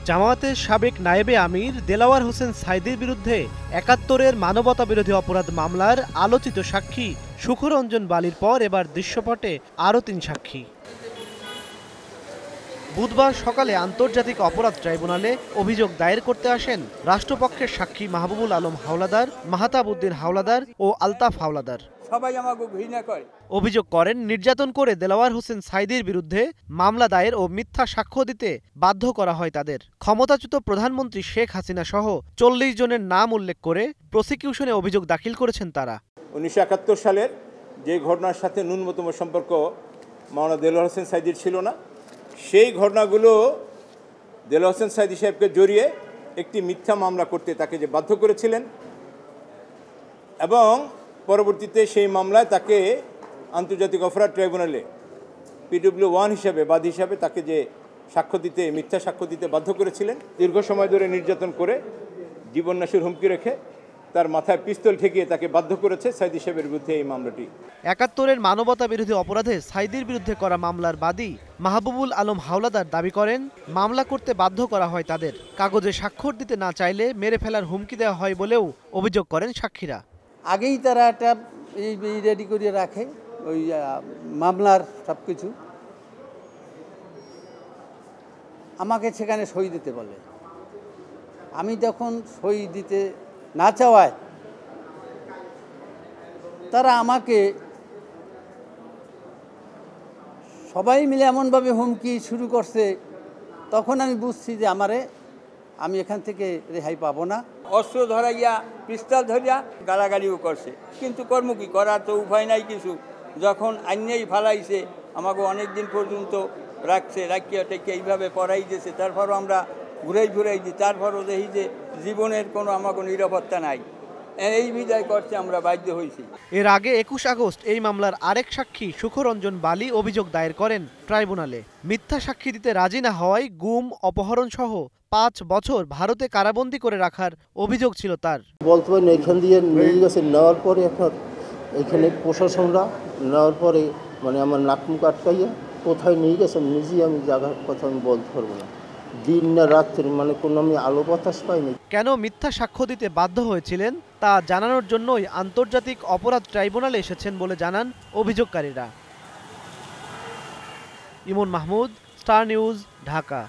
জামায়াতের সাবেক নায়েবে আমির দেলাওয়ার হোসেন সাঈদীর বিরুদ্ধে ৭১-এর মানবতা বিরোধী অপরাধ মামলার আলোচিত সাক্ষী সুখরঞ্জন বালির পর এবার দৃশ্যপটে আরও ৩ সাক্ষী। বুধবার সকালে আন্তর্জাতিক অপরাধ ট্রাইব্যুনালে অভিযোগ দায়ের করতে আসেন রাষ্ট্রপক্ষের সাক্ষী মাহবুবুল আলম হাওলাদার, মাহতাব উদ্দিন হাওলাদার ও আলতাফ হাওলাদার। সবাই আমাকে ঘৃণা করে। অভিযোগ করেন নির্যাতন করে দেলাওয়ার হোসেন সাঈদীর বিরুদ্ধে মামলা দায়ের ও মিথ্যা সাক্ষ্য দিতে বাধ্য করা হয় তাদের। ক্ষমতাচ্যুত প্রধানমন্ত্রী শেখ হাসিনা সহ ৪০ জনের নাম উল্লেখ করে প্রসিকিউশনে অভিযোগ দাখিল করেছেন তারা। ১৯৭১ সালের যে ঘটনার সাথে ন্যূনতম সম্পর্ক মাওলানা দেলাওয়ার হোসেন সাঈদীর ছিল না, সেই ঘটনাগুলো দেলাওয়ার হোসেন সাঈদী সাহেবকে জড়িয়ে একটি মিথ্যা মামলা করতে তাকে যে বাধ্য করেছিলেন এবং পরবর্তীতে সেই মামলায় তাকে আন্তর্জাতিক অপরাধ ট্রাইব্যুনালে PW1 হিসাবে বাদী হিসাবে তাকে যে সাক্ষ্য দিতে মিথ্যা সাক্ষ্য দিতে বাধ্য করেছিলেন। দীর্ঘ সময় ধরে নির্যাতন করে জীবননাশের হুমকি রেখে তার মাথায় পিস্তল ঠেকিয়ে তাকে বাধ্য করেছে সাঈদী সাহেবের বিরুদ্ধে এই মামলাটি। ৭১-এর মানবতা বিরোধী অপরাধে সাঈদীর বিরুদ্ধে করা মামলার বাদী মাহবুবুল আলম হাওলাদার দাবি করেন মামলা করতে বাধ্য করা হয় তাদের। কাগজে স্বাক্ষর দিতে না চাইলে মেরে ফেলার হুমকি দেওয়া হয় বলেও অভিযোগ করেন সাক্ষীরা। আগেই তারা একটা রেডি করে রাখে ওই মামলার সব কিছু, আমাকে সেখানে সই দিতে বলে। আমি যখন সই দিতে না চাওয়ায় তারা আমাকে সবাই মিলে এমনভাবে হুমকি শুরু করছে, তখন আমি বুঝছি যে আমি এখান থেকে রেহাই পাবো না। অস্ত্র ধরাইয়া পিস্তল ধরিয়া গালাগালিও করছে, কিন্তু কর্ম কি করার তো উপায় নাই কিছু। যখন আইনেই ফালাইছে আমাকে অনেক দিন পর্যন্ত রাখছে, রাখিয়া টেকে এইভাবে পড়াই দিয়েছে, তারপরও আমরা ঘুরাই দিই, তারপরও দেখি যে জীবনের কোনো আমাকে নিরাপত্তা নাই। এই বিদায় করতে আমরা বাধ্য হয়েছি। এর আগে ২১ আগস্ট এই মামলার আরেক সাক্ষী সুখরঞ্জন বালি অভিযোগ দায়ের করেন ট্রাইব্যুনালে। মিথ্যা সাক্ষী দিতে রাজি না হওয়ায় গুম, অপহরণ সহ ৫ বছর ভারতে কারাবন্দী করে রাখার অভিযোগ ছিল তার। বলতে পারেন এখান দিয়ে নিয়ে গেছে, নেওয়ার পরে এখন এখানে প্রশাসনরা নেওয়ার পরে মানে আমার নাক মুখ আটকাইয়া কোথায় নিয়ে গেছে নিজেই আমি জায়গার কথা আমি বলতে পারবো না। দিন না রাত্রে মানে কোনো আমি আলো বাতাস পাইনি। কেন মিথ্যা সাক্ষ্য দিতে বাধ্য হয়েছিলেন তা জানানোর জন্যই আন্তর্জাতিক অপরাধ ট্রাইব্যুনালে এসেছেন বলে জানান অভিযোগকারীরা। ইমন মাহমুদ, স্টার নিউজ, ঢাকা।